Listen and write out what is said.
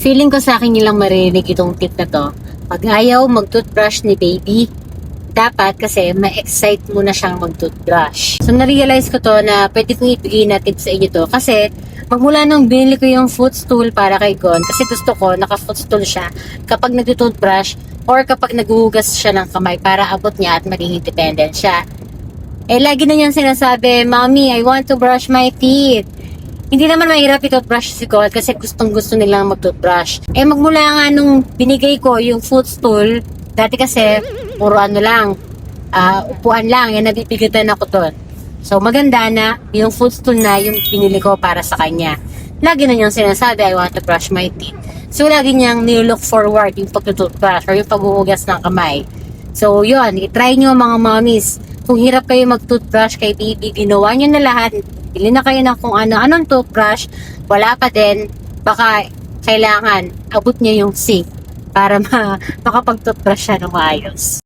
Feeling ko sa akin nilang maririnig itong tip na to. Pag ayaw mag-toothbrush ni baby, dapat kasi ma-excite mo na siyang mag-toothbrush. So, na-realize ko to na pwede kong ibigay na tip sa inyo to kasi magmula nung binili ko yung footstool para kay Gon, kasi gusto ko naka-footstool siya kapag nag-toothbrush or kapag naghuhugas siya ng kamay para abot niya at maging independent siya. Eh, lagi na niyang sinasabi, Mommy, I want to brush my teeth. Hindi naman mahirap i-toothbrush si God kasi gustong-gusto nilang mag-toothbrush. Eh, magmula nga nung binigay ko yung footstool, dati kasi, puro ano lang, upuan lang, yan nabibigatan ako doon. So, maganda na yung footstool na yung pinili ko para sa kanya. Lagi na niyang sinasabi, I want to brush my teeth. So, lagi niyang nilook forward yung pag-toothbrush or yung paghuhugas ng kamay. So, yun, i-try nyo mga mommies. Kung hirap kayo mag-toothbrush kay baby, ginawa nyo na lahat, bili na kayo ng kung ano-anong toothbrush, wala pa din, baka kailangan abot niya yung sink para makapag-toothbrush siya ng maayos.